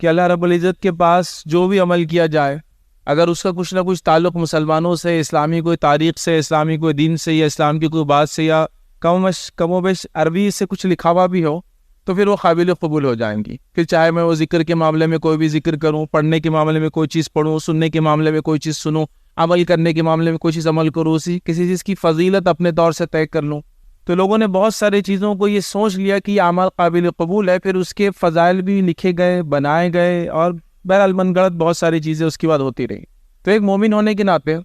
کہ اللہ رب العزت کے پاس جو بھی عمل کیا جائے، اگر اس کا کچھ نہ کچھ تعلق مسلمانوں سے، اسلامی کوئی تاریخ سے، اسلامی کوئی دین سے، یا اسلام کی کوئی بات سے، یا کم و بیش عربی سے کچھ لکھا ہوا بھی ہو، تو پھر وہ قابل قبول ہو جائیں گی. پھر چاہے میں وہ ذکر کے معاملے میں کوئی بھی ذکر کروں، پڑھنے کے معاملے میں کوئی چیز پڑھوں، سننے کے معاملے میں کوئی چیز سنوں، عمل کرنے کے معاملے میں کوئی چیز عمل کروں، کسی چیز کی فضیلت اپنے طور سے طے کر لوں. تو لوگوں نے بہت ساری چیزوں کو یہ سوچ لیا کہ یہ عمل قابل قبول ہے، پھر اس کے فضائل بھی لکھے گئے، بنائے گئے، اور بہرحال من گڑت بہت ساری چیزیں اس کے بعد ہوتی رہی. تو ایک مومن ہونے کے ناطے،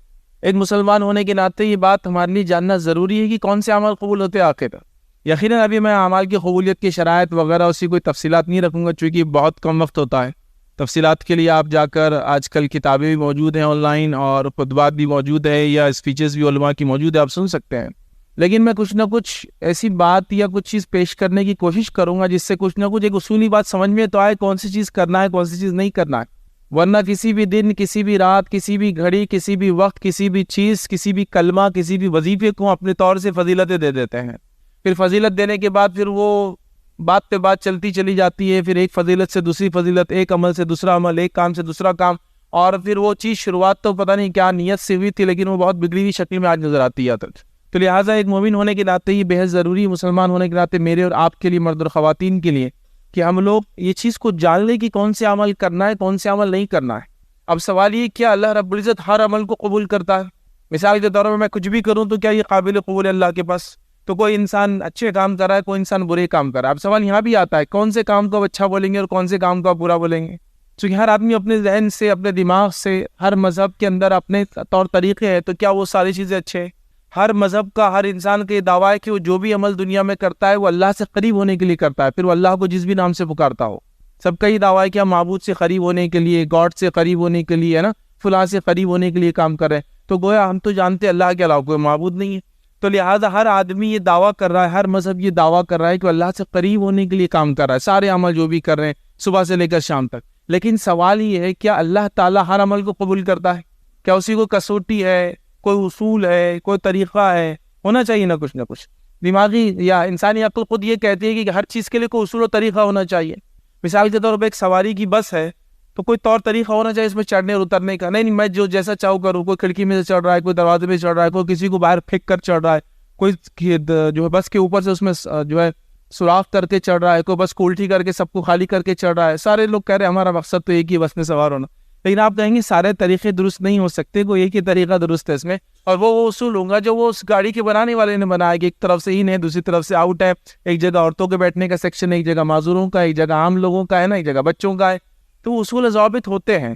ایک مسلمان ہونے کے ناطے یہ بات ہمارے لیے جاننا ضروری ہے کہ کون سے عمل قبول ہوتے ہیں آخر. یقیناً ابھی میں اعمال کی قبولیت کی شرائط وغیرہ اسی کوئی تفصیلات نہیں رکھوں گا، چونکہ بہت کم وقت ہوتا ہے. تفصیلات کے لیے آپ جا کر، آج کل کتابیں بھی موجود ہیں آن لائن، اور خطبات بھی موجود ہیں، یا اسپیچز بھی علماء کی موجود ہے، آپ سن سکتے ہیں. لیکن میں کچھ نہ کچھ ایسی بات یا کچھ چیز پیش کرنے کی کوشش کروں گا جس سے کچھ نہ کچھ ایک اصولی بات سمجھ میں تو آئے، کون سی چیز کرنا ہے، کون سی چیز نہیں کرنا ہے. ورنہ کسی بھی دن، کسی بھی رات، کسی بھی گھڑی، کسی بھی وقت، کسی بھی چیز، کسی بھی کلمہ، کسی بھی وظیفے کو اپنے طور سے فضیلتیں دے دیتے ہیں. پھر فضیلت دینے کے بعد پھر وہ بات پہ بات چلتی چلی جاتی ہے، پھر ایک فضیلت سے دوسری فضیلت، ایک عمل سے دوسرا عمل، ایک کام سے دوسرا کام، اور پھر وہ چیز شروعات تو پتہ نہیں کیا نیت سے ہوئی تھی، لیکن وہ بہت بگڑی ہوئی شکل میں آج نظر آتی ہے. تو لہٰذا ایک مومن ہونے کے ناطے یہ بہت ضروری ہے، مسلمان ہونے کے ناطے میرے اور آپ کے لیے، مرد اور خواتین کے لیے، کہ ہم لوگ یہ چیز کو جان لیں کہ کون سے عمل کرنا ہے، کون سے عمل نہیں کرنا ہے. اب سوال یہ کیا اللہ رب العزت ہر عمل کو قبول کرتا ہے؟ مثال کے طور پر میں کچھ بھی کروں تو کیا یہ قابل قبول ہے اللہ کے پاس؟ تو کوئی انسان اچھے کام کر رہا ہے، کوئی انسان برے کام کر رہا ہے. اب سوال یہاں بھی آتا ہے کون سے کام کو اچھا بولیں گے اور کون سے کام کو برا بولیں گے؟ کیونکہ ہر آدمی اپنے ذہن سے، اپنے دماغ سے، ہر مذہب کے اندر اپنے طور طریقے ہیں، تو کیا وہ ساری چیزیں اچھے ہیں؟ ہر مذہب کا، ہر انسان کا یہ دعویٰ ہے کہ وہ جو بھی عمل دنیا میں کرتا ہے وہ اللہ سے قریب ہونے کے لیے کرتا ہے، پھر وہ اللہ کو جس بھی نام سے پکارتا ہو. سب کا یہ دعویٰ ہے کہ ہم معبود سے قریب ہونے کے لیے، گاڈ سے قریب ہونے کے لیے، ہے نا، فلاں سے قریب ہونے کے لیے کام کر رہے ہیں. تو گویا ہم تو جانتے ہیں اللہ کے علاوہ کوئی معبود نہیں ہے. تو لہٰذا ہر آدمی یہ دعویٰ کر رہا ہے، ہر مذہب یہ دعویٰ کر رہا ہے کہ اللہ سے قریب ہونے کے لیے کام کر رہا ہے، سارے عمل جو بھی کر رہے ہیں صبح سے لے کر شام تک. لیکن سوال یہ ہے کیا اللہ تعالیٰ ہر عمل کو قبول کرتا ہے؟ کیا اسی کو کسوٹی ہے، کوئی اصول ہے، کوئی طریقہ ہے؟ ہونا چاہیے نہ کچھ. دماغی یا انسانی عقل خود یہ کہتی ہے کہ ہر چیز کے لیے کوئی اصول و طریقہ ہونا چاہیے. مثال کے طور پر ایک سواری کی بس ہے تو کوئی طور طریقہ ہونا چاہیے اس میں چڑھنے اور اترنے کا. نہیں میں جو جیسا چاہوں کروں، کوئی کھڑکی میں سے چڑھ رہا ہے، کوئی دروازے میں چڑھ رہا ہے، کوئی کسی کو باہر پھینک کر چڑھ رہا ہے، کوئی جو ہے بس کے اوپر سے اس میں جو ہے سوراخ کر کے چڑھ رہا ہے، کوئی بس کو الٹی کر کے سب کو خالی کر کے چڑھ رہا ہے. سارے لوگ کہہ رہے ہیں ہمارا مقصد تو ایک ہی بس میں سوار ہونا. لیکن آپ کہیں گے سارے طریقے درست نہیں ہو سکتے، کوئی ایک ہی طریقہ درست ہے اس میں، اور وہ اصول ہوں گا جو وہ اس گاڑی کے بنانے والے نے بنایا کہ ایک طرف سے ان ہے، دوسری طرف سے آؤٹ ہے، ایک جگہ عورتوں کے بیٹھنے کا سیکشن ہے، ایک جگہ معذوروں کا، ایک جگہ عام لوگوں کا ہے نا، ایک جگہ بچوں کا ہے. تو اصول ضابط ہوتے ہیں.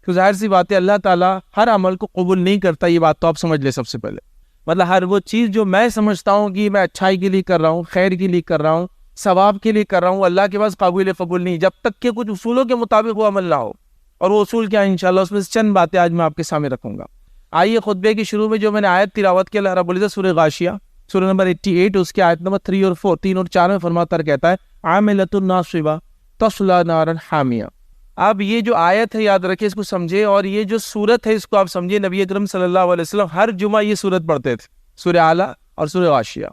تو ظاہر سی بات ہے اللہ تعالیٰ ہر عمل کو قبول نہیں کرتا، یہ بات تو آپ سمجھ لیں سب سے پہلے. مطلب ہر وہ چیز جو میں سمجھتا ہوں کہ میں اچھائی کے لیے کر رہا ہوں، خیر کے لیے کر رہا ہوں، ثواب کے لیے کر رہا ہوں، اللہ کے پاس قابل قبول نہیں، جب تک کہ کچھ اصولوں کے مطابق وہ عمل نہ ہو. اور وہ اصول کیا ہے انشاءاللہ اس میں سے چند باتیں آج میں آپ کے سامنے رکھوں گا. آئیے خطبے کے شروع میں جو میں نے آیت تلاوت کی، اللہ رب العزت سورہ غاشیہ، سورہ نمبر 88، اس کی آیت نمبر 3 اور 4، 3 اور 4 میں فرماتا کہتا ہے عاملۃ ناصبہ تصلی نارا حامیہ. اب یہ جو آیت ہے یاد رکھیں، اس کو سمجھے، اور یہ جو سورت ہے اس کو آپ سمجھے. نبی اکرم صلی اللہ علیہ وسلم ہر جمعہ یہ سورت پڑھتے تھے، سورہ اعلیٰ اور سورہ غاشیہ.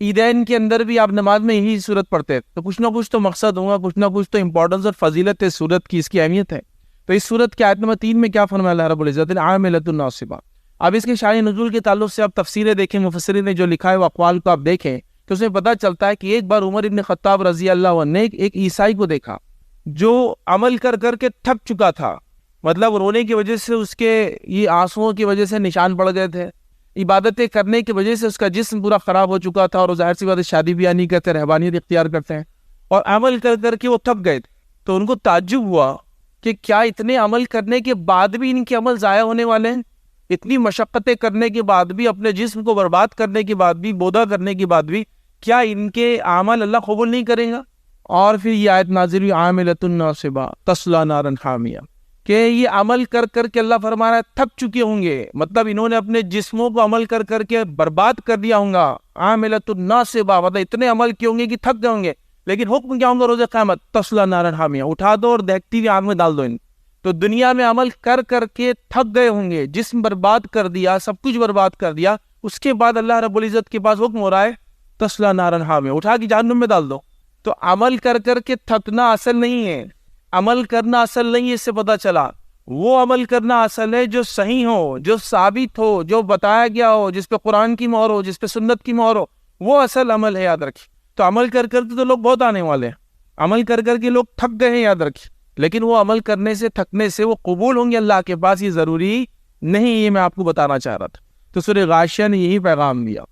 عیدین کے اندر بھی آپ نماز میں یہی سورت پڑھتے تھے. تو کچھ نہ کچھ تو مقصد ہوگا، کچھ نہ کچھ تو امپورٹنس اور فضیلت ہے سورت کی، اس کی اہمیت ہے. تو اس سورت کی آیت نمبر 3 میں کیا فرمایا اللہ رب العزت نے؟ عاملۃ ناصبہ. اب اس کے شان نزول کے تعلق سے آپ تفسیریں دیکھیں، مفسرین نے جو لکھا ہے وہ اقوال کو آپ دیکھیں تو اس میں پتہ چلتا ہے کہ ایک بار عمر ابن خطاب رضی اللہ عنہ نے ایک عیسائی کو دیکھا جو عمل کر کر کے تھک چکا تھا. مطلب رونے کی وجہ سے اس کے یہ آنسوؤں کی وجہ سے نشان پڑ گئے تھے، عبادتیں کرنے کی وجہ سے اس کا جسم پورا خراب ہو چکا تھا، اور ظاہر سی بات ہے شادی بیاہ نہیں کرتے، رہبانیت اختیار کرتے ہیں، اور عمل کر کر کے وہ تھک گئے. تو ان کو تعجب ہوا کہ کیا اتنے عمل کرنے کے بعد بھی ان کے عمل ضائع ہونے والے ہیں؟ اتنی مشقتیں کرنے کے بعد بھی، اپنے جسم کو برباد کرنے کے بعد بھی، بودا کرنے کے بعد بھی، کیا ان کے اعمال اللہ قبول نہیں کرے گا؟ اور پھر یہ آیت نازل ہوئی عاملۃ ناصبہ تصلی نارا حامیہ، کہ یہ عمل کر کر کے اللہ فرما رہا ہے تھک چکے ہوں گے، مطلب انہوں نے اپنے جسموں کو عمل کر کر کے برباد کر دیا ہوں گا. عاملۃ ناصبہ مطلب اتنے عمل کیے ہوں گے کہ تھک گئے ہوں گے، لیکن حکم کیا ہوں گا روز قیامت؟ تصلی نارا حامیہ، اٹھا دو اور دہتی ہوئی آگ میں ڈال دو ان. تو دنیا میں عمل کر کر کے تھک گئے ہوں گے، جسم برباد کر دیا، سب کچھ برباد کر دیا، اس کے بعد اللہ رب العزت کے پاس حکم ہو رہا ہے تصلی نارا حامیہ، اٹھا کے جہنم میں ڈال دو. تو عمل کر کر کے تھکنا اصل نہیں ہے، عمل کرنا اصل نہیں ہے، اس سے پتہ چلا وہ عمل کرنا اصل ہے جو صحیح ہو، جو ثابت ہو، جو بتایا گیا ہو، جس پہ قرآن کی مہر ہو، جس پہ سنت کی مہر ہو، وہ اصل عمل ہے، یاد رکھیے۔ تو عمل کر کر تو لوگ بہت آنے والے ہیں، عمل کر کر کے لوگ تھک گئے ہیں، یاد رکھیے، لیکن وہ عمل کرنے سے تھکنے سے وہ قبول ہوں گے اللہ کے پاس، یہ ضروری نہیں، یہ میں آپ کو بتانا چاہ رہا تھا۔ تو سورہ غاشیہ نے یہی پیغام دیا،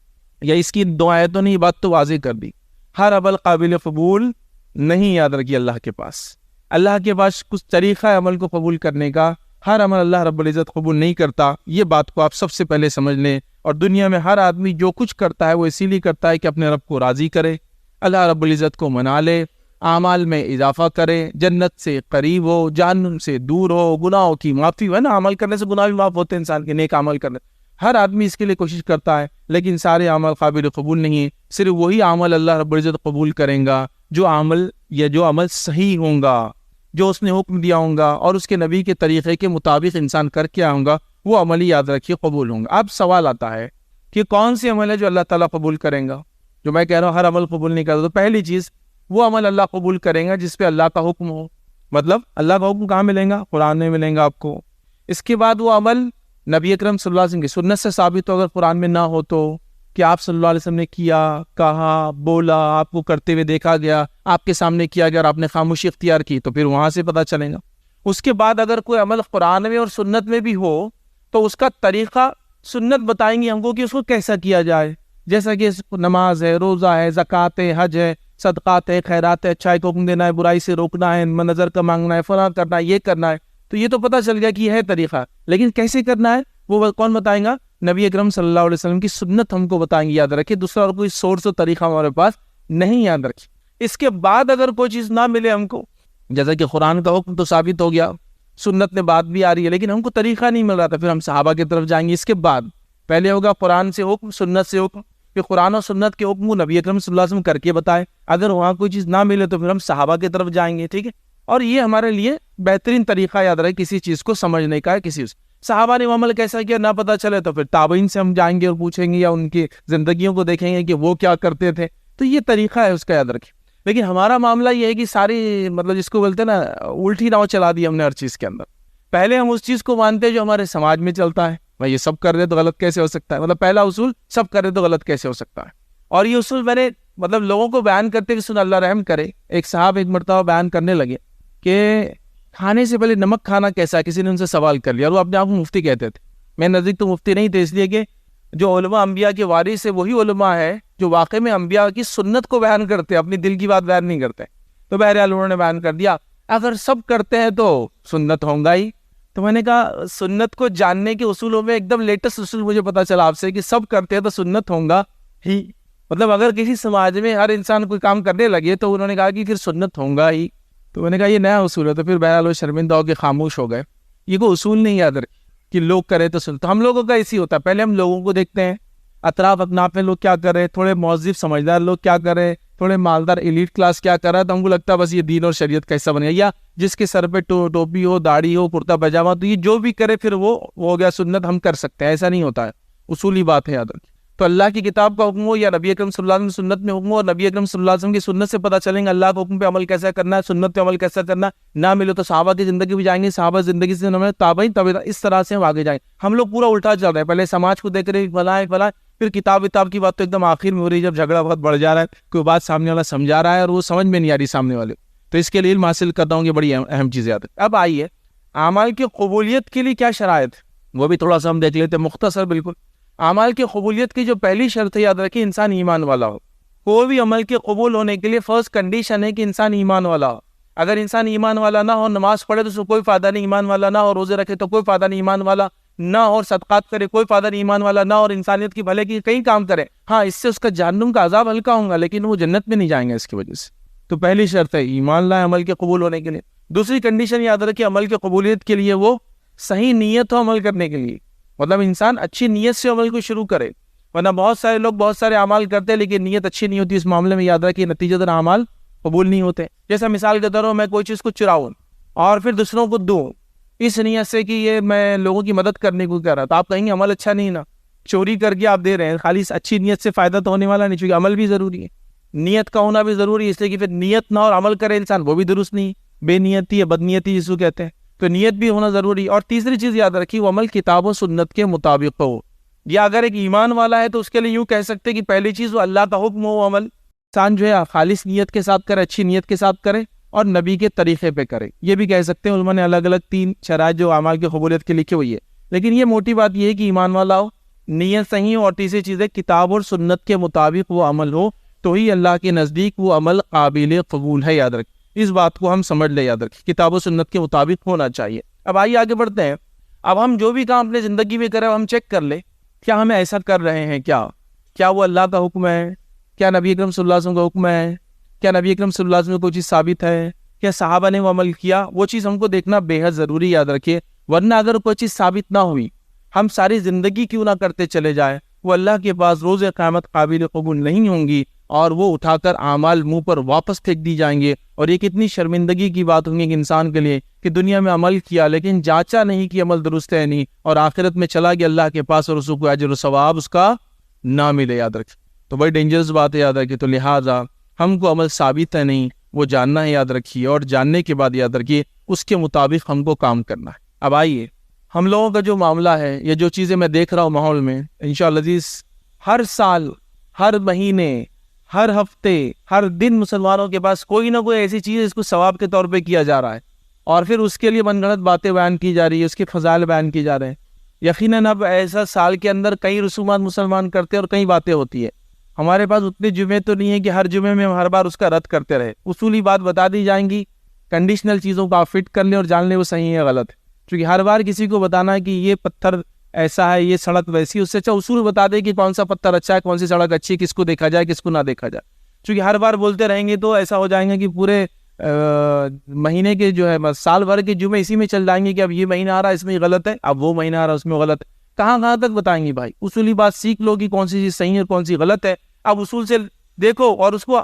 یا اس کی دو آیتوں نے یہ بات تو واضح کر دی، ہر عمل قابل قبول نہیں، یاد رکھیے، اللہ کے پاس کچھ طریقہ ہے عمل کو قبول کرنے کا، ہر عمل اللہ رب العزت قبول نہیں کرتا، یہ بات کو آپ سب سے پہلے سمجھ لیں۔ اور دنیا میں ہر آدمی جو کچھ کرتا ہے وہ اسی لیے کرتا ہے کہ اپنے رب کو راضی کرے، اللہ رب العزت کو منا لے، اعمال میں اضافہ کرے، جنت سے قریب ہو، جہنم سے دور ہو، گناہوں کی معافی ہے نا، عمل کرنے سے گناہ بھی معاف ہوتے ہیں انسان کے، نیک عمل کرنے، ہر آدمی اس کے لیے کوشش کرتا ہے، لیکن سارے عمل قابل قبول نہیں ہیں، صرف وہی عمل اللہ رب العزت قبول کریں گا جو عمل صحیح ہوں گا، جو اس نے حکم دیا ہوں گا اور اس کے نبی کے طریقے کے مطابق انسان کر کے آؤں گا، وہ عمل ہی یاد رکھیے قبول ہوں گا۔ اب سوال آتا ہے کہ کون سی عمل ہے جو اللہ تعالیٰ قبول کریں گا؟ جو میں کہہ رہا ہوں ہر عمل قبول نہیں کرتا، تو پہلی چیز وہ عمل اللہ قبول کریں گا جس پہ اللہ کا حکم ہو، مطلب اللہ کا حکم کہاں ملیں گا؟ قرآن میں ملیں گا آپ کو۔ اس کے بعد وہ عمل نبی اکرم صلی اللہ علیہ وسلم کی سنت سے ثابت ہو، اگر قرآن میں نہ ہو تو کہ آپ صلی اللہ علیہ وسلم نے کیا، کہا، بولا، آپ کو کرتے ہوئے دیکھا گیا، آپ کے سامنے کیا گیا اور آپ نے خاموشی اختیار کی، تو پھر وہاں سے پتہ چلے گا۔ اس کے بعد اگر کوئی عمل قرآن میں اور سنت میں بھی ہو تو اس کا طریقہ سنت بتائیں گی ہم کو کہ اس کو کیسا کیا جائے، جیسا کہ نماز ہے، روزہ ہے، زکوٰۃ ہے، حج ہے، صدقات ہے، خیرات ہے، اچھائی کو حکم دینا ہے، برائی سے روکنا ہے، نظر کا مانگنا ہے، فلاں کرنا ہے، یہ کرنا ہے، تو یہ تو پتہ چل گیا کہ یہ ہے طریقہ، لیکن کیسے کرنا ہے وہ کون بتائیں گا؟ نبی اکرم صلی اللہ علیہ وسلم کی سنت ہم کو بتائیں گے، یاد رکھیں، دوسرا اور کوئی سورس و طریقہ ہمارے پاس نہیں، یاد رکھیں۔ اس کے بعد اگر کوئی چیز نہ ملے ہم کو، جیسا کہ قرآن کا حکم تو ثابت ہو گیا، سنت میں بات بھی آ رہی ہے، لیکن ہم کو طریقہ نہیں مل رہا تھا، پھر ہم صحابہ کی طرف جائیں گے۔ اس کے بعد پہلے ہوگا قرآن سے حکم، سنت سے حکم، پھر قرآن اور سنت کے حکم کو نبی اکرم صلی اللہ علیہ وسلم کر کے بتائے، اگر وہاں کوئی چیز نہ ملے تو پھر ہم صحابہ کی طرف جائیں گے، ٹھیک ہے؟ اور یہ ہمارے لیے بہترین طریقہ، یاد رہے، کسی چیز کو سمجھنے کا ہے، صحابہ نے عمل کیسا کیا نہ پتہ چلے تو پھر تابعین سے ہم جائیں گے اور پوچھیں گے، یا ان کی زندگیوں کو دیکھیں گے کہ وہ کیا کرتے تھے، تو یہ طریقہ ہے اس کا، یاد رکھیں۔ لیکن ہمارا معاملہ یہ ہے کہ ساری جس کو بولتے ہیں نا الٹی ناؤ چلا دی ہم نے ہر چیز کے اندر۔ پہلے ہم اس چیز کو مانتے ہیں جو ہمارے سماج میں چلتا ہے، بھائی یہ سب کر رہے تو غلط کیسے ہو سکتا ہے، پہلا اصول سب کر رہے تو غلط کیسے ہو سکتا ہے، اور یہ اصول میں نے لوگوں کو بیان کرتے کہ سن اللہ رحم کرے، ایک صاحب ایک مرتبہ بیان کرنے لگے کہ کھانے سے پہلے نمک کھانا کیسا ہے، کسی نے ان سے سوال کر لیا، اور وہ اپنے آپ کو مفتی کہتے تھے، میں نزدیک تو مفتی نہیں تھے، اس لیے کہ جو علماء انبیاء کے وارث ہے وہی علماء ہے جو واقع میں انبیاء کی سنت کو بیان کرتے، اپنی دل کی بات بیان نہیں کرتے۔ تو بہرحال انہوں نے بیان کر دیا اگر سب کرتے ہیں تو سنت ہوگا ہی۔ تو میں نے کہا سنت کو جاننے کے اصولوں میں ایک دم لیٹسٹ اصول مجھے پتا چلا آپ سے کہ سب کرتے ہیں تو سنت ہوگا ہی، اگر کسی سماج میں ہر انسان کوئی کام کرنے لگے تو انہوں نے کہا کہ پھر سنت ہوگا ہی، تو میں نے کہا یہ نیا اصول ہے، تو پھر بہرحال وہ شرمندہ ہو کے خاموش ہو گئے۔ یہ کوئی اصول نہیں یاد رکھے کہ لوگ کرے تو سنت، ہم لوگوں کا اسی ہوتا ہے، پہلے ہم لوگوں کو دیکھتے ہیں، اطراف اپنا میں لوگ کیا کر رہے ہیں، تھوڑے مہذب سمجھدار لوگ کیا کر رہے ہیں، تھوڑے مالدار ایلیٹ کلاس کیا کر رہا ہے، تو ہم کو لگتا ہے بس یہ دین اور شریعت کا حصہ بن گیا، یا جس کے سر پہ ٹوپی ہو، داڑھی ہو، کرتا پاجامہ، تو یہ جو بھی کرے پھر وہ ہو گیا سنت، ہم کر سکتے ہیں، ایسا نہیں ہوتا ہے، اصولی بات ہے یاد رکھیں۔ تو اللہ کی کتاب کا حکم ہو یا نبی اکرم صلی اللہ علیہ وسلم سنت میں حکم ہو، اور نبی اکرم صلی اللہ علیہ وسلم کی سنت سے پتہ چلیں گے اللہ کے حکم پہ عمل کیسا کرنا ہے، سنت پہ عمل کیسا کرنا ہے، نہ ملے تو صحابہ کی زندگی بھی جائیں گے، صحابہ زندگی سے تابعین، اس طرح سے ہم آگے جائیں۔ ہم لوگ پورا الٹا چل رہے ہیں، پہلے سماج کو دیکھ رہے فلاں، پھر کتاب کی بات تو ایک دم آخر میں ہو رہی ہے، جب جھگڑا بہت بڑھ جا رہا ہے، کوئی بات سامنے والا سمجھا رہا ہے اور وہ سمجھ میں نہیں آ رہی سامنے والے، تو اس کے لیے علم حاصل کرتا ہوں، یہ بڑی اہم چیز یاد ہے۔ اب آئیے اعمال کی قبولیت کے لیے کیا شرائط ہے، وہ بھی تھوڑا سا ہم دیکھ لیتے ہیں، مختصر بالکل۔ اعمال کی قبولیت کی جو پہلی شرط ہے یاد رکھیں، انسان ایمان والا ہو۔ کوئی بھی عمل کے قبول ہونے کے لیے فرسٹ کنڈیشن ہے کہ انسان ایمان والا ہو۔ اگر انسان ایمان والا نہ ہو، نماز پڑھے تو اس کو کوئی فائدہ نہیں، ایمان والا نہ ہو، روزے رکھے تو کوئی فائدہ نہیں، ایمان والا نہ ہو، صدقات کرے کوئی فائدہ نہیں، ایمان والا نہ ہو، اور انسانیت کی بھلے کی کئی کام کرے، ہاں اس سے اس کا جہنم کا عذاب ہلکا ہوگا، لیکن وہ جنت میں نہیں جائیں گے اس کی وجہ سے۔ تو پہلی شرط ہے ایمان لائے عمل کے قبول ہونے کے لیے۔ دوسری کنڈیشن یاد رکھیں، عمل کی قبولیت کے لیے وہ صحیح نیت ہو عمل کرنے کے لیے، انسان اچھی نیت سے عمل کو شروع کرے، ورنہ بہت سارے لوگ بہت سارے اعمال کرتے ہیں لیکن نیت اچھی نہیں ہوتی، اس معاملے میں یاد رکھیں نتیجتاً اعمال قبول نہیں ہوتے۔ جیسا مثال کے طور پر میں کوئی چیز کو چراؤں اور پھر دوسروں کو دوں اس نیت سے کہ یہ میں لوگوں کی مدد کرنے کو کہہ رہا، تو آپ کہیں گے عمل اچھا نہیں نا، چوری کر کے آپ دے رہے ہیں، خالی اچھی نیت سے فائدہ تو ہونے والا نہیں، چونکہ عمل بھی ضروری ہے، نیت کا ہونا بھی ضروری ہے، اس لیے کہ پھر نیت نہ اور عمل کرے انسان وہ بھی درست نہیں، بے نیتی یا بدنیتی جسو کہتے ہیں، تو نیت بھی ہونا ضروری. اور تیسری چیز یاد رکھی، وہ عمل کتاب و سنت کے مطابق ہو. یا اگر ایک ایمان والا ہے تو اس کے لیے یوں کہہ سکتے کہ پہلی چیز وہ اللہ کا حکم ہو عمل، انسان جو ہے خالص نیت کے ساتھ کرے، اچھی نیت کے ساتھ کرے اور نبی کے طریقے پہ کرے. یہ بھی کہہ سکتے ہیں، علماء نے الگ الگ 3 شرائط جو اعمال کی قبولیت کے لکھی ہوئی ہے. لیکن یہ موٹی بات یہ ہے کہ ایمان والا ہو، نیت صحیح ہو، اور تیسری چیز ہے کتاب اور سنت کے مطابق وہ عمل ہو، تو ہی اللہ کے نزدیک وہ عمل قابل قبول ہے. یاد رکھ، اس بات کو ہم سمجھ لیں، یاد رکھ، کتاب و سنت کے مطابق ہونا چاہیے. اب آئیے آگے بڑھتے ہیں. اب ہم جو بھی کام اپنے زندگی میں کریں ہم چیک کر لیں کیا ہمیں ایسا کر رہے ہیں، کیا وہ اللہ کا حکم ہے، کیا نبی اکرم صلی اللہ علیہ وسلم کا حکم ہے، کیا نبی اکرم صلی اللہ علیہ وسلم میں کوئی چیز ثابت ہے، کیا صحابہ نے وہ عمل کیا. وہ چیز ہم کو دیکھنا بے حد ضروری. یاد رکھیے، ورنہ اگر کوئی چیز ثابت نہ ہوئی، ہم ساری زندگی کیوں نہ کرتے چلے جائیں، وہ اللہ کے پاس روز قیامت قابل قبول نہیں ہوں گی، اور وہ اٹھا کر اعمال منہ پر واپس پھینک دی جائیں گے. اور یہ کتنی شرمندگی کی بات ہوگی کہ انسان کے لیے کہ دنیا میں عمل کیا لیکن جانچا نہیں کہ عمل درست ہے نہیں، اور آخرت میں چلا گیا اللہ کے پاس اور اس کو اجر و ثواب اس کا نہ ملے. یاد رکھ، تو بڑی ڈینجرس بات ہے. یاد رکھیے، تو لہٰذا ہم کو عمل ثابت ہے نہیں، وہ جاننا ہے. یاد رکھیے، اور جاننے کے بعد یاد رکھیے اس کے مطابق ہم کو کام کرنا ہے. اب آئیے، ہم لوگوں کا جو معاملہ ہے، یہ جو چیزیں میں دیکھ رہا ہوں ماحول میں، انشاءاللہ عزیز، ہر سال، ہر مہینے، ہر ہفتے، ہر دن مسلمانوں کے پاس کوئی نہ کوئی ایسی چیز اس کو ثواب کے طور پہ کیا جا رہا ہے، اور پھر اس کے لیے من گھڑت باتیں بیان کی جا رہی ہے، اس کے فضائل بیان کی جا رہے ہیں. یقیناً اب ایسا سال کے اندر کئی رسومات مسلمان کرتے ہیں اور کئی باتیں ہوتی ہے. ہمارے پاس اتنے جمعے تو نہیں ہے کہ ہر جمعے میں ہم ہر بار اس کا رد کرتے رہے. اصولی بات بتا دی جائیں گی، کنڈیشنل چیزوں کو آپ فٹ کر لیں اور جان لیں وہ صحیح ہے غلط ہے. کیونکہ ہر بار کسی کو بتانا ہے کہ یہ پتھر ایسا ہے، یہ سڑک ویسی، اس سے اچھا اصول بتا دے کہ کون سا پتھر اچھا ہے، کون سی سڑک اچھی ہے، کس کو دیکھا جائے، کس کو نہ دیکھا جائے. کیونکہ ہر بار بولتے رہیں گے تو ایسا ہو جائیں گے کہ پورے مہینے کے جو ہے سال بھر کے جمعے اسی میں چل جائیں گے کہ اب یہ مہینہ آ رہا ہے اس میں غلط ہے، اب وہ مہینہ آ رہا ہے اس میں غلط ہے. کہاں تک بتائیں گے بھائی؟ اصولی بات سیکھ لو کہ کون سی چیز صحیح ہے اور کون سی غلط ہے. اب اصول سے دیکھو اور اس کو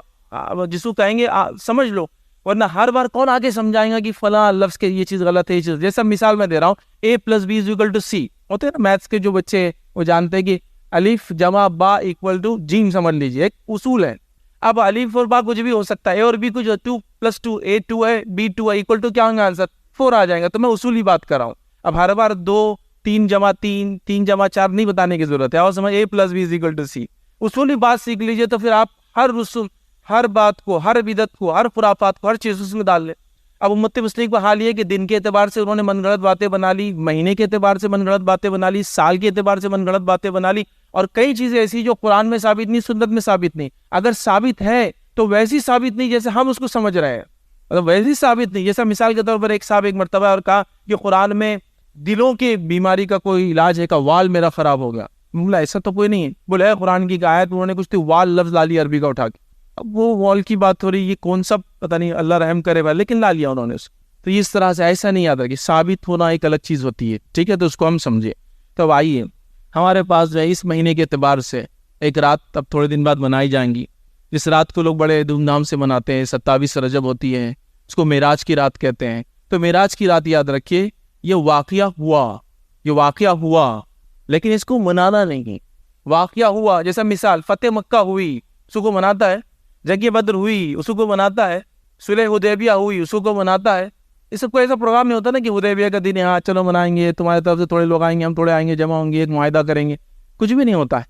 جس کو کہیں گے سمجھ لو، ورنہ ہر بار کون آگے سمجھائیں گا کہ فلاں لفظ کے یہ چیز غلط ہے، یہ چیز. جیسا مثال میں دے رہا ہوں، A+B=C ہوتے ہیں نا میتھس کے جو بچے وہ جانتے ہیں کہ الف جمع با = جیم، سمجھ لیجیے ایک اصول ہے. اب الف اور با کچھ بھی ہو سکتا ہے، اے اور بی کچھ 2+2 A2 ہے B2 ہے = کیا ہوگا آنسر 4 آ جائے گا. تو میں اصولی بات کر رہا ہوں. اب ہر بار 2 3 جمع 3 3 جمع 4 نہیں بتانے کی ضرورت ہے، اور سمجھ A+B=C. اصولی بات سیکھ لیجیے تو پھر آپ ہر رسوم، ہر بات کو، ہر بدعت کو، ہر خرافات کو، ہر چیز اس میں ڈال لیں. اب امت مسلم کا حال یہ کہ دن کے اعتبار سے انہوں نے من گھڑت باتیں بنا لی، مہینے کے اعتبار سے من گھڑت باتیں بنا لی، سال کے اعتبار سے من گھڑت باتیں بنا لی، اور کئی چیزیں ایسی جو قرآن میں ثابت نہیں، سنت میں ثابت نہیں. اگر ثابت ہے تو ویسی ثابت نہیں جیسے ہم اس کو سمجھ رہے ہیں، مطلب ویسی ثابت نہیں. جیسا مثال کے طور پر ایک صاحب ایک مرتبہ اور کہا کہ قرآن میں دلوں کی بیماری کا کوئی علاج ہے، کا وال میرا خراب ہو گیا. بولا ایسا تو کوئی نہیں ہے. بولے ہے قرآن کی آیت، انہوں نے کچھ تو وال لفظ لا لیا عربی کا اٹھا کے. اب وہ وال کی بات ہو رہی، یہ کون سا پتہ نہیں، اللہ رحم کرے بھائی، لیکن لا لیا انہوں نے اس. تو اس طرح سے ایسا نہیں آتا کہ ثابت ہونا ایک الگ چیز ہوتی ہے، ٹھیک ہے، تو اس کو ہم سمجھے. تو آئیے، ہمارے پاس جو ہے اس مہینے کے اعتبار سے ایک رات اب تھوڑے دن بعد منائی جائیں گی، جس رات کو لوگ بڑے دھوم دھام سے مناتے ہیں. 27 رجب ہوتی ہے، اس کو معراج کی رات کہتے ہیں. تو معراج کی رات یاد رکھیے، یہ واقعہ ہوا لیکن اس کو منانا نہیں. واقعہ ہوا، جیسا مثال فتح مکہ ہوئی، اس کو مناتا ہے. جنگ بدر ہوئی، اس کو مناتا ہے. صلح حدیبیہ ہوئی، اس کو مناتا ہے. اس سے کوئی ایسا پروگرام نہیں ہوتا نا کہ حدیبیہ کا دن ہے، ہاں چلو منائیں گے، تمہاری طرف سے تھوڑے لوگ آئیں گے، ہم تھوڑے آئیں گے، جمع ہوں گے، ایک معاہدہ کریں گے. کچھ بھی نہیں ہوتا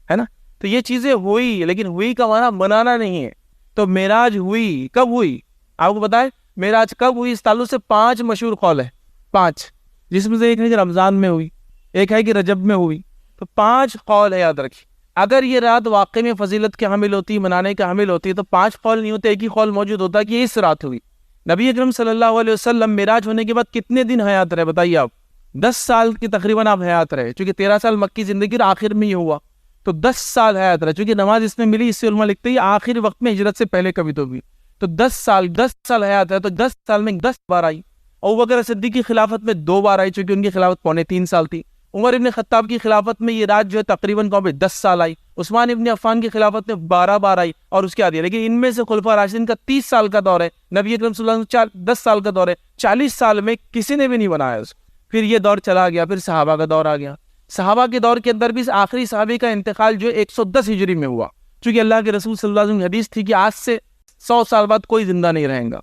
ہے نا. تو یہ چیزیں ہوئی، لیکن ہوئی کا معنی منانا نہیں ہے. تو معراج ہوئی، کب ہوئی آپ کو بتائیں؟ معراج کب ہوئی؟ اس تعلق سے 5 مشہور قول ہے، 5، جس میں سے ایک ہے کہ رمضان میں ہوئی، ایک ہے کہ رجب میں ہوئی. تو 5 قول ہے، یاد رکھیے. اگر یہ رات واقعی میں فضیلت کے حامل ہوتی، منانے کے حامل ہوتی، تو 5 قول نہیں ہوتے، ایک ہی قول موجود ہوتا کہ اس رات ہوئی. نبی اکرم صلی اللہ علیہ وسلم معراج ہونے کے بعد کتنے دن حیات رہے بتائیے آپ؟ 10 سال کی تقریباً آپ حیات رہے، چونکہ 13 سال مکی زندگی اور آخر میں یہ ہوا، تو 10 سال حیات رہے. چونکہ نماز اس میں ملی، اس سے علماء لکھتے ہیں آخر وقت میں، ہجرت سے پہلے کبھی تو بھی. تو 10 سال حیات ہے، تو 10 سال میں 10 بار آئی. ابوبکر صدیق کی خلافت میں 2 بار آئی، چونکہ ان کی خلافت 3.25 سال تھی. عمر ابن خطاب کی خلافت میں یہ رات جو ہے تقریباً 10 سال آئی. عثمان ابن عفان کی خلافت میں 12 بار آئی، اور اس کے بعد. لیکن ان میں سے خلفاء راشدین کا 30 سال کا دور ہے، نبی اکرم صلی اللہ علیہ وسلم 10 سال کا دور ہے. 40 سال میں کسی نے بھی نہیں بنایا اس. پھر یہ دور چلا گیا، پھر صحابہ کا دور آ گیا. صحابہ کے دور کے اندر بھی آخری صحابی کا انتقال جو 110 ہجری میں ہوا، چونکہ اللہ کے رسول صلی اللہ علیہ وسلم کی حدیث تھی کہ آج سے 100 سال بعد کوئی زندہ نہیں رہیں گا.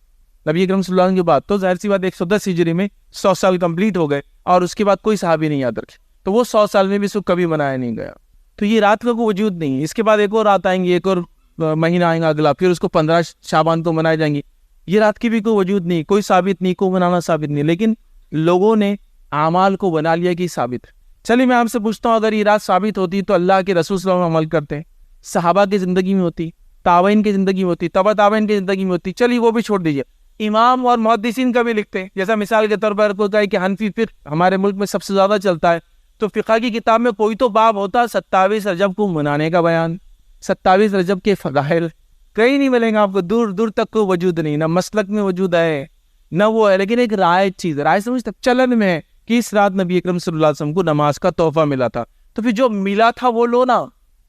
نبی اکرم صلی اللہ علیہ وسلم کے بعد، تو ظاہر سی بات 110 ہجری میں 100 سال کمپلیٹ ہو گئے، اور اس کے بعد کوئی صحابی نہیں یاد رکھے، تو وہ 100 سال میں بھی اس کو کبھی منایا نہیں گیا. تو یہ رات کا کوئی وجود نہیں. اس کے بعد ایک اور رات آئیں گی، ایک اور مہینہ آئیں گا اگلا، پھر اس کو 15 شعبان کو منائے جائیں گی. یہ رات کی بھی کوئی وجود نہیں، کوئی ثابت نہیں، کوئی منانا ثابت نہیں، لیکن لوگوں نے اعمال کو بنا لیا کہ ثابت ہے. چلیے میں آپ سے پوچھتا ہوں، اگر یہ رات ثابت ہوتی تو اللہ کے رسول صلی اللہ علیہ وسلم عمل کرتے، صحابہ کی زندگی میں ہوتی، تابعین کی زندگی میں ہوتی، تبع تابعین کی زندگی میں ہوتی، چلیے وہ بھی چھوڑ دیجیے، امام اور محدثین کا بھی لکھتے ہیں. جیسا مثال کے طور پر کوئی کہے کہ حنفی فقہ ہمارے ملک میں سب سے زیادہ چلتا ہے، تو فقہ کی کتاب میں کوئی تو باب ہوتا 27 رجب کو منانے کا بیان، 27 رجب کے فضائل. کہیں نہیں ملیں گا آپ کو، دور دور تک کوئی وجود نہیں، نہ مسلک میں وجود ہے نہ وہ ہے، لیکن ایک رائج چیز، رائج سمجھ تک چلن میں ہے کہ اس رات نبی اکرم صلی اللہ علیہ وسلم کو نماز کا تحفہ ملا تھا. تو پھر جو ملا تھا وہ لو نا،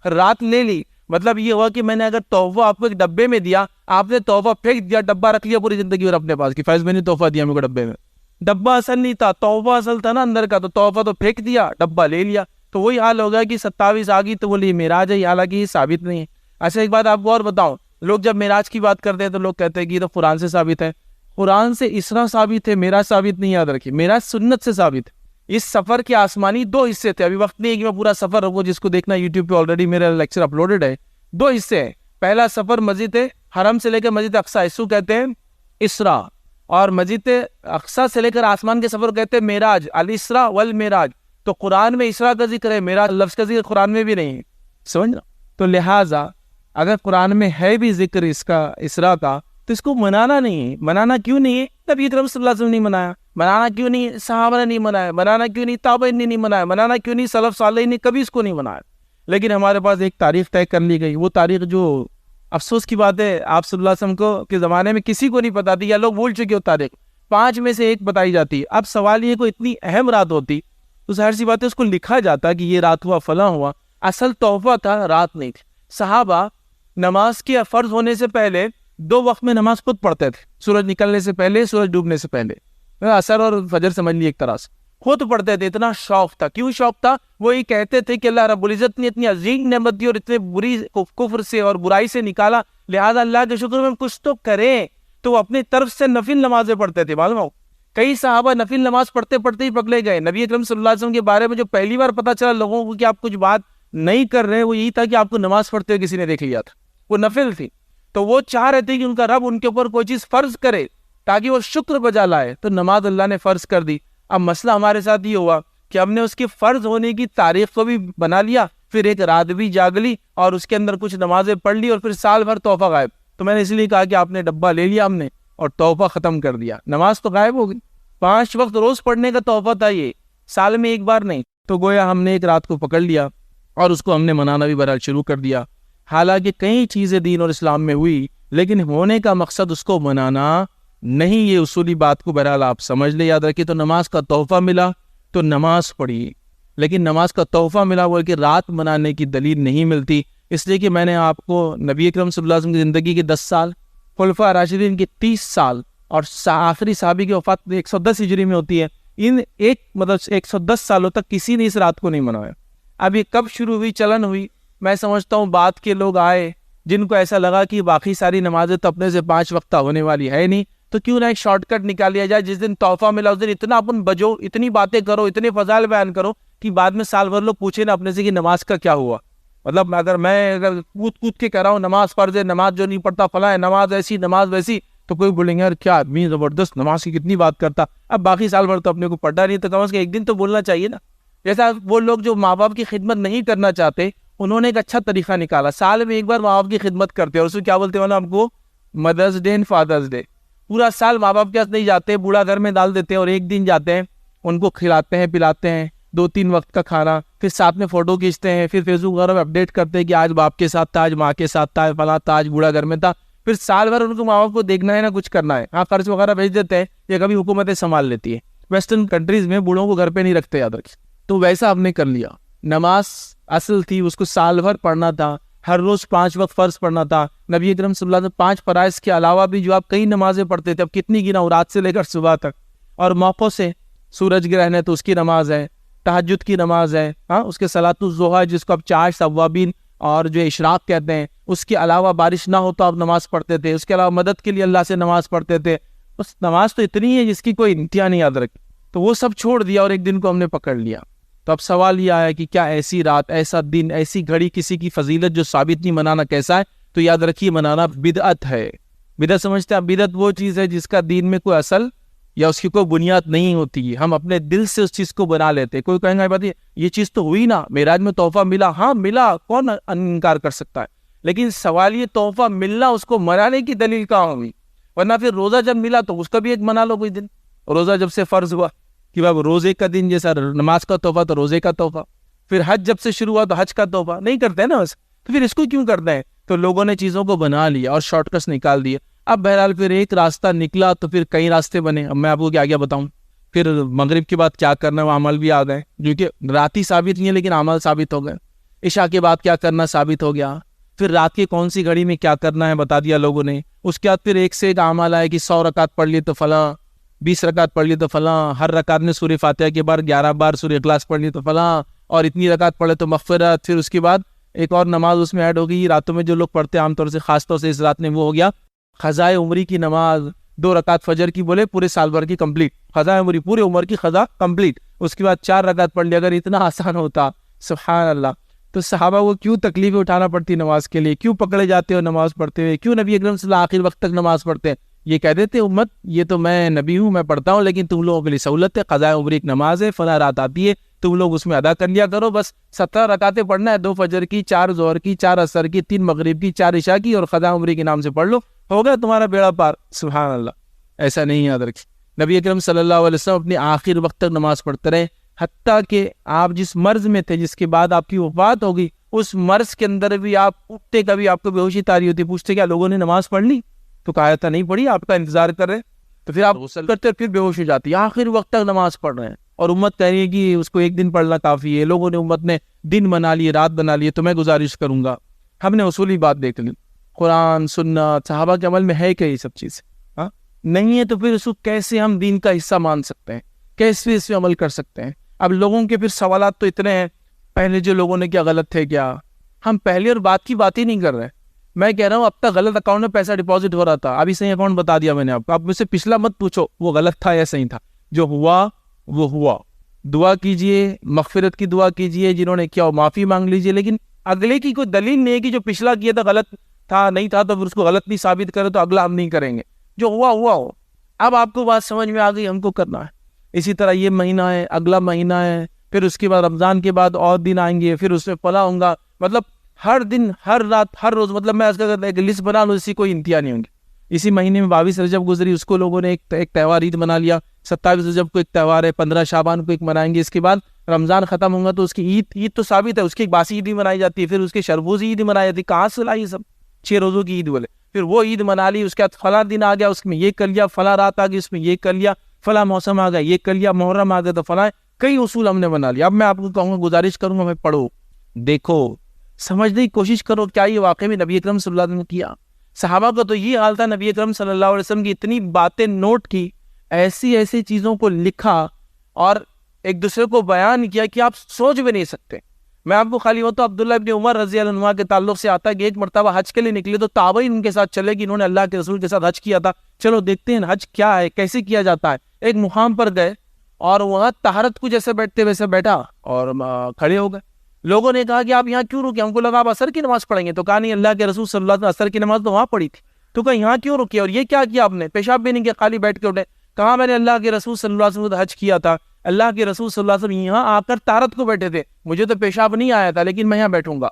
رات لے لی. مطلب یہ ہوا کہ میں نے اگر تحفہ آپ کو ایک ڈبے میں دیا، آپ نے تحفہ پھینک دیا، ڈبہ رکھ لیا پوری زندگی اور اپنے پاس کہ فیض میں نے تحفہ دیا میرے کو ڈبے میں. ڈبہ اصل نہیں تھا، تحفہ اصل تھا نا اندر کا، تو تحفہ تو پھینک دیا، ڈبہ لے لیا. تو وہی حال ہوگا کہ 27 آ گئی تو بولی معراج ہے، حالانکہ یہ ثابت نہیں ہے. اچھا ایک بات آپ کو اور بتاؤں، لوگ جب معراج کی بات کرتے ہیں تو لوگ کہتے ہیں کہ یہ تو قرآن سے ثابت ہے. قرآن سے اسراء ثابت ہے، معراج ثابت نہیں. یاد رکھیے معراج سنت سے ثابت ہے. اس سفر کے آسمانی 2 حصے تھے. ابھی وقت نہیں ہے کہ میں پورا سفر رکھوں، جس کو دیکھنا یوٹیوب پہ آلریڈی میرا لیکچر اپلوڈڈ ہے. 2 حصے ہیں. پہلا سفر مسجد حرم سے لے کر مسجد اقصی، اس کو کہتے ہیں اسراء، اور مسجد اقصی سے لے کر آسمان کے سفر کہتے ہیں معراج، الاسراء والمعراج. تو قرآن میں اسراء کا ذکر ہے، معراج لفظ کا ذکر قرآن میں بھی نہیں ہے. سمجھ رہا؟ تو لہٰذا اگر قرآن میں ہے بھی ذکر اس کا اسراء کا، تو اس کو منانا نہیں ہے. منانا کیوں نہیں ہے؟ نبی اکرم صلی اللہ علیہ وسلم نے منایا. منانا کیوں نہیں؟ صحابہ نے نہیں منایا. منانا کیوں نہیں؟ تابعین نے نہیں منایا. منانا کیوں نہیں؟ سلف صالحین نے کبھی اس کو نہیں منایا. لیکن ہمارے پاس ایک تاریخ طے کر لی گئی. وہ تاریخ جو افسوس کی بات ہے آپ صلی اللہ علیہ وسلم کو کے زمانے میں کسی کو نہیں پتا تھی، یا لوگ بھول چکے ہو تاریخ. 5 میں سے ایک بتائی جاتی. اب سوال یہ کوئی اتنی اہم رات ہوتی تو ظاہر سی بات ہے اس کو لکھا جاتا کہ یہ رات ہوا فلاں ہوا. اصل تحفہ تھا، رات نہیں تھی. صحابہ نماز کے فرض ہونے سے پہلے 2 وقت میں نماز خود پڑھتے تھے. سورج نکلنے سے پہلے، سورج ڈوبنے سے پہلے. عصر اور فجر سمجھ لی ایک طرح سے، خود پڑھتے تھے. اتنا شوق تھا. کیوں شوق تھا؟ وہ یہ کہتے تھے کہ اللہ رب العزت نے اتنی عظیم نعمت دی اور اتنے بری کفر سے اور برائی سے نکالا، لہذا اللہ کے شکر میں کچھ تو کریں. تو وہ اپنی طرف سے نفل نمازیں پڑھتے تھے. معلوم ہو کئی صحابہ نفل نماز پڑھتے پڑھتے ہی پکڑے گئے. نبی اکرم صلی اللہ علیہ وسلم کے بارے میں جو پہلی بار پتا چلا لوگوں کو کہ آپ کچھ بات نہیں کر رہے، وہ یہی تھا کہ آپ کو نماز پڑھتے ہوئے کسی نے دیکھ لیا تھا. وہ نفل تھی. تو وہ چاہ رہے تھے کہ ان کا رب ان کے اوپر کوئی چیز فرض کرے تاکہ وہ شکر بجا لائے. تو نماز اللہ نے فرض کر دی. اب مسئلہ ہمارے ساتھ یہ ہوا کہ ہم نے اس کی فرض ہونے کی تاریخ کو بھی بنا لیا، پھر ایک رات بھی جاگ لی اور اس کے اندر کچھ نمازیں پڑھ لی، اور پھر سال بھر تحفہ غائب. تو میں نے اس لیے کہا کہ آپ نے ڈبہ لے لیا ہم نے اور تحفہ ختم کر دیا. نماز تو غائب ہو گئی. 5 وقت روز پڑھنے کا تحفہ تھا، یہ سال میں ایک بار نہیں. تو گویا ہم نے ایک رات کو پکڑ لیا اور اس کو ہم نے منانا بھی بہرحال شروع کر دیا. حالانکہ کئی چیزیں دین اور اسلام میں ہوئی، لیکن ہونے کا مقصد اس کو منانا نہیں. یہ اصولی بات کو بہرحال آپ سمجھ لیں، یاد رکھیے. تو نماز کا تحفہ ملا تو نماز پڑھی، لیکن نماز کا تحفہ ملا وہ کہ رات منانے کی دلیل نہیں ملتی. اس لیے کہ میں نے آپ کو نبی اکرم صلی اللہ علیہ وسلم کی زندگی کے 10 سال، خلفاء راشدین کے 30 سال اور آخری صحابی کی وفات 110 ہجری میں ہوتی ہے، ان 110 سالوں تک کسی نے اس رات کو نہیں منایا. اب یہ کب شروع ہوئی، چلن ہوئی؟ میں سمجھتا ہوں بعد کے لوگ آئے جن کو ایسا لگا کہ باقی ساری نمازیں تو اپنے سے 5 وقتہ ہونے والی ہے نہیں، تو کیوں نہ ایک شارٹ کٹ نکال لیا جائے. جس دن تحفہ ملا اس دن اتنا اپن بجو، اتنی باتیں کرو، اتنے فضائل بیان کرو کہ بعد میں سال بھر لوگ پوچھے نا اپنے سے کہ نماز کا کیا ہوا. مطلب اگر کود کے کہہ رہا ہوں نماز فرض ہے، نماز جو نہیں پڑھتا فلاں ہے، نماز ایسی نماز ویسی، تو کوئی بولیں گے یار کیا آدمی زبردست نماز کی کتنی بات کرتا. اب باقی سال بھر تو اپنے کو پڑھا نہیں، تو کم از کم ایک دن تو بولنا چاہیے نا. جیسا وہ لوگ جو ماں باپ کی خدمت نہیں کرنا چاہتے، انہوں نے ایک اچھا طریقہ نکالا. سال میں ایک بار ماں باپ کی خدمت کرتے ہیں، اور اس کو کیا بولتے ہیں نا ہم کو؟ مدرس ڈے اینڈ فادرس ڈے. پورا سال ماں باپ کے پاس نہیں جاتے، بوڑھا گھر میں ڈال دیتے ہیں، اور ایک دن جاتے ہیں، ان کو کھلاتے ہیں پلاتے ہیں 2-3 وقت کا کھانا، پھر ساتھ میں فوٹو کھینچتے ہیں، پھر فیس بک وغیرہ میں اپڈیٹ کرتے ہیں کہ آج باپ کے ساتھ تھا، آج ماں کے ساتھ تھا، فلاں تھا، آج بوڑھا گھر میں تھا. پھر سال بھر ان کو ماں باپ کو دیکھنا ہے نا کچھ کرنا ہے. ہاں خرچ وغیرہ بھیج دیتے ہیں، یا کبھی حکومتیں سنبھال لیتی ہے. ویسٹرن کنٹریز میں بوڑھوں کو گھر پہ نہیں رکھتے، یاد رکھیں. تو ویسا ہم نے کر لیا. نماز اصل تھی، اس کو سال بھر پڑھنا تھا، ہر روز 5 وقت فرض پڑھنا تھا. نبی اکرم صلی اللہ علیہ وسلم 5 فرائض کے علاوہ بھی جو آپ کئی نمازیں پڑھتے تھے، اب کتنی گنا، رات سے لے کر صبح تک. اور موقع سے سورج گرہن ہے تو اس کی نماز ہے، تہجد کی نماز ہے، ہاں اس کے صلاۃ الضحیٰ جس کو اب 4 ثوابین اور جو اشراق کہتے ہیں، اس کے علاوہ بارش نہ ہو تو آپ نماز پڑھتے تھے. اس کے علاوہ مدد کے لیے اللہ سے نماز پڑھتے تھے. بس نماز تو اتنی ہے جس کی کوئی انتہا نہیں یاد رکھی. تو وہ سب چھوڑ دیا اور ایک دن کو ہم نے پکڑ لیا. تو اب سوال یہ آیا کہ کیا ایسی رات، ایسا دن، ایسی گھڑی کسی کی فضیلت جو ثابت نہیں، منانا کیسا ہے؟ تو یاد رکھیے منانا بدعت ہے. بدعت سمجھتے ہیں؟ بدعت وہ چیز ہے جس کا دین میں کوئی اصل یا اس کی کوئی بنیاد نہیں ہوتی ہے. ہم اپنے دل سے اس چیز کو بنا لیتے ہیں. کوئی کہیں گا بات یہ چیز تو ہوئی نا، معراج میں تحفہ ملا. ہاں ملا، کون انکار کر سکتا ہے؟ لیکن سوال یہ تحفہ ملنا اس کو منانے کی دلیل کہاں ہوئی؟ ورنہ پھر روزہ جب ملا تو اس کا بھی ایک منا لو کوئی دن. روزہ جب سے فرض ہوا کہ باب روزے کا دن جیسا نماز کا تحفہ تو روزے کا تحفہ. پھر حج جب سے شروع ہوا تو حج کا تحفہ. نہیں کرتے نا بس. تو پھر اس کو کیوں کرتے ہیں؟ تو لوگوں نے چیزوں کو بنا لیا اور شارٹ کٹس نکال دیے. اب بہرحال پھر ایک راستہ نکلا تو پھر کئی راستے بنے. اب میں آپ کو کیا بتاؤں. پھر مغرب کے بعد کیا کرنا ہے وہ عمل بھی آ گئے، جو کہ رات ہی ثابت نہیں ہے لیکن عمل ثابت ہو گئے. عشاء کے بعد کیا کرنا ثابت ہو گیا. پھر رات کی کون سی گھڑی میں کیا کرنا ہے بتا دیا لوگوں نے. اس کے بعد پھر ایک سے ایک عمل آئے کہ 100 رکعت پڑھ لی تو فلاں، 20 رکعت پڑھ لی تو فلاں، ہر رکعت میں سورہ فاتحہ کے بعد 11 بار سورہ اخلاص پڑھ لی تو فلاں، اور اتنی رکعت پڑھے تو مغفرت. پھر اس کے بعد ایک اور نماز اس میں ایڈ ہو گئی راتوں میں جو لوگ پڑھتے ہیں عام طور سے، خاص طور سے اس رات میں، وہ ہو گیا قضائے عمری کی نماز. 2 رکعت فجر کی بولے پورے سال بھر کی کمپلیٹ، قضائے عمری پورے عمر کی قضا کمپلیٹ. اس کے بعد 4 رکعت پڑھ لی. اگر اتنا آسان ہوتا سبحان اللہ تو صحابہ کو کیوں تکلیفیں اٹھانا پڑتی نماز کے لیے؟ کیوں پکڑے جاتے ہو نماز پڑھتے ہوئے؟ کیوں نبی اکرم صلی اللہ علیہ وسلم آخر وقت تک نماز پڑھتے ہیں؟ یہ کہہ دیتے امت یہ تو میں نبی ہوں، میں پڑھتا ہوں، لیکن تم لوگوں کے لیے سہولت ہے، قضائے عمری ایک نماز ہے، فلاں رات آتی ہے، تم لوگ اس میں ادا کر لیا کرو. بس 17 رکعتیں پڑھنا ہے، 2 فجر کی، 4 ظہر کی، 4 عصر کی، 3 مغرب کی، 4 عشاء کی، اور قضائے عمری کے نام سے پڑھ لو، ہو گیا تمہارا بیڑا پار. سبحان اللہ. ایسا نہیں یاد رکھیں. نبی اکرم صلی اللہ علیہ وسلم اپنے آخر وقت تک نماز پڑھتے رہے، حتیٰ کہ آپ جس مرض میں تھے جس کے بعد آپ کی وفات ہوگی، اس مرض کے اندر بھی آپ اٹھتے، کبھی آپ کو بے ہوشی تاری ہوتی، پوچھتے کیا لوگوں نے نماز پڑھ لی؟ تو کہا تھا نہیں پڑھی، آپ کا انتظار کر رہے. تو پھر آپ غسل کرتے پھر بے ہوش ہو جاتی، آخر وقت تک نماز پڑھ رہے ہیں، اور امت کہہ رہی ہے کہ اس کو ایک دن پڑھنا کافی ہے. لوگوں نے، امت نے دن بنا لیے، رات بنا لیے. تو میں گزارش کروں گا، ہم نے اصولی بات دیکھ لی، قرآن سنت صحابہ کے عمل میں ہے کہ یہ سب چیز نہیں ہے، تو پھر اس کو کیسے ہم دین کا حصہ مان سکتے ہیں؟ کیسے اس پہ عمل کر سکتے ہیں؟ اب لوگوں کے پھر سوالات تو اتنے ہیں، پہلے جو لوگوں نے کیا غلط تھے کیا؟ ہم پہلے اور بات کی بات ہی نہیں کر رہے. میں کہہ رہا ہوں اب تک غلط اکاؤنٹ میں پیسہ ڈپازٹ ہو رہا تھا، ابھی صحیح اکاؤنٹ بتا دیا میں نے آپ کو. آپ مجھ سے پچھلا مت پوچھو وہ غلط تھا یا صحیح تھا. جو ہوا وہ ہوا. دعا کیجئے، مغفرت کی دعا کیجئے، جنہوں نے کیا معافی مانگ لیجئے، لیکن اگلے کی کوئی دلیل نہیں ہے کہ جو پچھلا کیا تھا غلط تھا، نہیں تھا، تو پھر اس کو غلط نہیں ثابت کرے تو اگلا ہم نہیں کریں گے. جو ہوا ہوا ہو. اب آپ کو بات سمجھ میں آ گئی، ہم کو کرنا ہے. اسی طرح یہ مہینہ ہے، اگلا مہینہ ہے، پھر اس کے بعد رمضان کے بعد اور دن آئیں گے، پھر اس میں فلاں ہوں گا. مطلب ہر دن، ہر رات، ہر روز، مطلب میں ایک لسٹ بنا لوں، اسی کوئی انتہا نہیں ہوں گی. اسی مہینے میں 22 رجب گزری، اس کو لوگوں نے ایک تہوار عید بنا لیا. 27 رجب کو ایک تہوار ہے، 15 شعبان کو ایک منائیں گے. اس کے بعد رمضان ختم ہوگا تو اس کی عید تو ثابت ہے، اس کی ایک باسی عید بھی منائی جاتی ہے، پھر اس کے شربوزی عید منائی جاتی ہے. کہاں سے لائی سب 6 روزوں کی عید بولے؟ پھر وہ عید منا لی. اس کے بعد فلاں دن آ گیا، اس میں یہ کر لیا، فلاں رات آ گئی، اس میں یہ کر لیا، فلاں موسم آ گیا، یہ کر لیا، محرم آ گیا تو فلاں. کئی اصول ہم نے بنا لیا. اب میں آپ کو کہوں گا، گزارش کروں گا، میں پڑھو، دیکھو، سمجھنے کی کوشش کرو کیا یہ واقعی میں نبی اکرم صلی اللہ علیہ وسلم نے کیا. صحابہ کا تو یہ حال تھا، نبی اکرم صلی اللہ علیہ وسلم کی اتنی باتیں نوٹ کی، ایسی ایسی چیزوں کو لکھا اور ایک دوسرے کو بیان کیا کہ آپ سوچ بھی نہیں سکتے. میں آپ کو خالی وہ تو عبداللہ ابن عمر رضی اللہ عنہ کے تعلق سے آتا ہے کہ ایک مرتبہ حج کے لیے نکلے تو تابعین ان کے ساتھ چلے کہ انہوں نے اللہ کے رسول کے ساتھ حج کیا تھا، چلو دیکھتے ہیں حج کیا ہے، کیسے کیا جاتا ہے. ایک مقام پر گئے اور وہاں طہارت کو جیسے بیٹھتے ویسے بیٹھا اور کھڑے ہو گئے. لوگوں نے کہا کہ آپ یہاں کیوں رکے؟ ہم کو لگا آپ عصر کی نماز پڑھیں گے. تو کہا نہیں، اللہ کے رسول صلی اللہ علیہ وسلم عصر کی نماز تو وہاں پڑھی تھی. تو کہا یہاں کیوں رکے اور یہ کیا کیا آپ نے؟ پیشاب بھی نہیں کیا، خالی بیٹھ کے اٹھے. کہا میں نے اللہ کے رسول صلی اللہ علیہ وسلم حج کیا تھا، اللہ کے رسول صلی اللہ علیہ وسلم یہاں آ کر طہارت کو بیٹھے تھے، مجھے تو پیشاب نہیں آیا تھا لیکن میں یہاں بیٹھوں گا.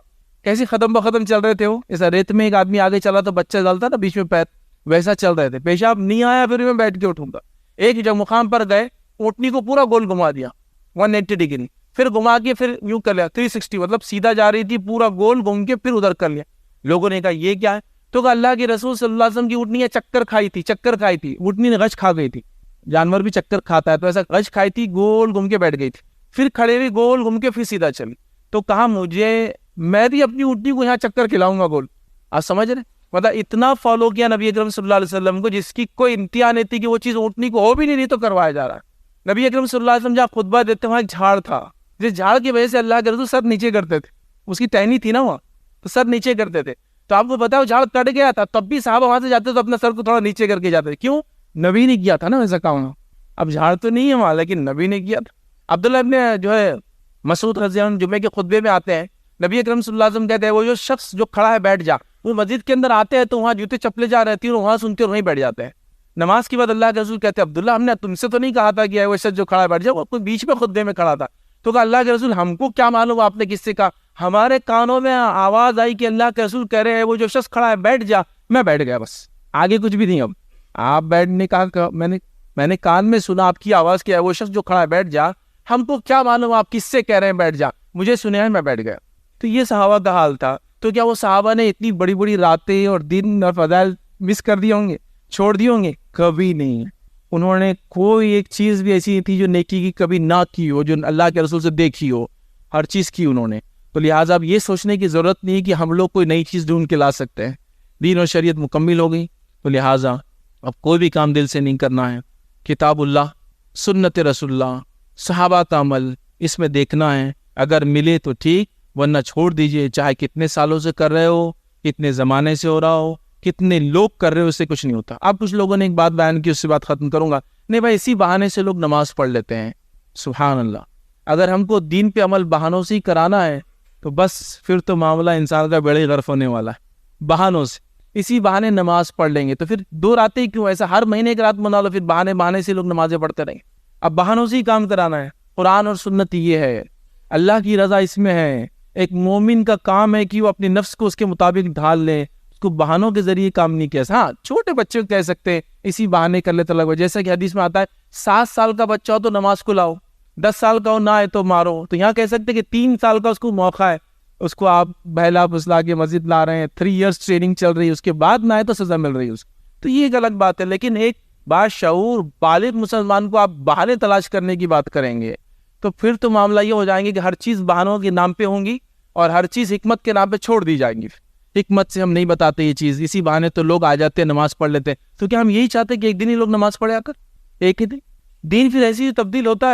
کیسے ختم بختم چل رہے تھے وہ، ایسا ریت میں ایک آدمی آگے چلا تو بچہ ڈالتا نا بیچ میں پیر، ویسا چل رہے تھے. پیشاب نہیں آیا پھر میں بیٹھ کے اٹھوں گا. ایک جب مقام پر گئے، اونٹنی کو پورا گول گھما دیا 180 ڈگری، پھر گھما کے پھر یوں کر لیا 360، مطلب سیدھا جا رہی تھی، پورا گول گھوم کے پھر ادھر کر لیا. لوگوں نے کہا یہ کیا ہے؟ تو کہا اللہ کے رسول صلی اللہ علیہ وسلم کی اونٹنی چکر کھائی تھی، اونٹنی نے غش کھا گئی تھی. جانور بھی چکر کھاتا ہے تو ایسا غش کھائی تھی، گول گھوم کے بیٹھ گئی تھی، پھر کھڑے ہوئی گول گھوم کے پھر سیدھا چلی. تو کہا میں بھی اپنی اونٹنی کو یہاں چکر کھلاؤں گا گول. آپ سمجھ رہے؟ مطلب اتنا فالو کیا نبی اکرم صلی اللہ علیہ وسلم کو جس کی کوئی انتہا نہیں تھی کہ وہ چیز اونٹنی کو ہو بھی نہیں تو کروایا جا رہا ہے. نبی اکرم صلی اللہ علیہ وسلم جہاں خطبہ دیتے وہاں ایک جھاڑ تھا، جس جھاڑ کی وجہ سے اللہ کے رسول سر نیچے کرتے تھے، اس کی ٹہنی تھی نا وہاں، تو سر نیچے کرتے تھے. تو آپ کو پتا ہے وہ جھاڑ کٹ گیا تھا، تب بھی صحابہ وہاں سے جاتے تو اپنا سر کو تھوڑا نیچے کر کے جاتے تھے. کیوں؟ نبی نے کیا تھا نا ویسا کام. اب جھاڑ تو نہیں ہے وہاں, لیکن نبی نے کیا تھا. عبداللہ ابن جو ہے مسعود رضی اللہ عنہ جمعے کے خطبے میں آتے ہیں, نبی اکرم صلی اللہ علیہ وسلم کہتے ہیں وہ جو شخص جو کھڑا ہے بیٹھ جا. وہ مسجد کے اندر آتے ہیں تو وہاں جوتے چپلے جا رہتی ہیں اور وہاں سنتے اور وہیں بیٹھ جاتے ہیں. نماز کے بعد اللہ کے رسول کہتے ہیں عبداللہ ہم نے تم سے تو نہیں کہا تھا کہ وہ شخص جو کھڑا ہے بیٹھ جا, وہ کوئی بیچ میں خطبے میں کھڑا تھا. تو کہا اللہ کے رسول ہم کو کیا معلوم آپ نے کس سے کہا, ہمارے کانوں میں آواز آئی کہ اللہ کے رسول کہہ رہے ہیں وہ جو شخص کھڑا ہے بیٹھ جا, میں بیٹھ گیا بس, آگے کچھ بھی نہیں. اب آپ بیٹھنے کہا, میں نے کان میں سنا آپ کی آواز کیا ہے وہ شخص جو کھڑا ہے بیٹھ جا, ہم کو کیا معلوم آپ کس سے کہہ رہے ہیں بیٹھ جا, مجھے سنے ہیں میں بیٹھ گیا. تو یہ صحابہ کا حال تھا. تو کیا وہ صحابہ نے اتنی بڑی بڑی راتیں اور دن اور فضائل مس کر دی ہوں گے, چھوڑ دی ہوں گے؟ کبھی نہیں. انہوں نے کوئی ایک چیز بھی ایسی تھی جو نیکی کی کبھی نہ کی ہو, جو اللہ کے رسول سے دیکھی ہو, ہر چیز کی انہوں نے. تو لہٰذا اب یہ سوچنے کی ضرورت نہیں کہ ہم لوگ کوئی نئی چیز ڈھونڈ کے لا سکتے ہیں. دین اور شریعت مکمل ہو گئی, تو لہٰذا اب کوئی بھی کام دل سے نہیں کرنا ہے. کتاب اللہ, سنت رسول اللہ, صحابہ کا عمل, اس میں دیکھنا ہے. اگر ملے تو ٹھیک, ورنہ چھوڑ دیجئے. چاہے کتنے سالوں سے کر رہے ہو, کتنے زمانے سے ہو رہا ہو, کتنے لوگ کر رہے ہو, اس سے کچھ نہیں ہوتا. اب کچھ لوگوں نے ایک بات بیان کی, اس سے بات ختم کروں گا. نہیں بھائی, اسی بہانے سے لوگ نماز پڑھ لیتے ہیں. سبحان اللہ. اگر ہم کو دین پہ عمل بہانوں سے ہی کرانا ہے تو بس پھر تو معاملہ انسان کا بڑے غرف ہونے والا ہے. بہانوں سے, اسی بہانے نماز پڑھ لیں گے تو پھر 2 راتیں کیوں, ایسا ہر مہینے ایک رات بنا لو, پھر بہانے سے لوگ نمازیں پڑھتے رہیں گے. اب بہانوں سے ہی کام کرانا ہے. قرآن اور سنت یہ ہے, اللہ کی رضا اس میں ہے. ایک مومن کا کام ہے کہ وہ اپنے نفس کو اس کے مطابق ڈھال لے, اس کو بہانوں کے ذریعے کام نہیں کیا. ہاں چھوٹے بچے کو کہہ سکتے ہیں اسی بہانے کر لیتے لگ, جیسا کہ حدیث میں آتا ہے 7 سال کا بچہ ہو تو نماز کو لاؤ, 10 سال کا ہو نہ آئے تو مارو. تو یہاں کہہ سکتے کہ 3 سال کا اس کو موقع ہے, اس کو آپ بہلا پھسلا کے مسجد لا رہے ہیں, 3 ایئرس ٹریننگ چل رہی ہے, اس کے بعد نہ آئے تو سزا مل رہی ہے اس کو. تو یہ ایک الگ بات ہے. لیکن ایک باشعور بالغ مسلمان کو آپ بہانے تلاش کرنے کی بات کریں گے تو پھر تو معاملہ یہ ہو جائیں گے کہ ہر چیز بہانوں کے نام پہ ہوں گی اور ہر چیز حکمت کے نام پہ چھوڑ دی جائیں گی. حکمت سے ہم نہیں بتاتے یہ چیز, اسی بہانے تو لوگ آ جاتے ہیں, نماز پڑھ لیتے ہیں. تو کیا ہم یہی چاہتے ہیں کہ ایک دن ہی لوگ نماز پڑھے آ کر, ایک ہی دن؟ دین پھر ایسی تبدیل ہوتا ہے.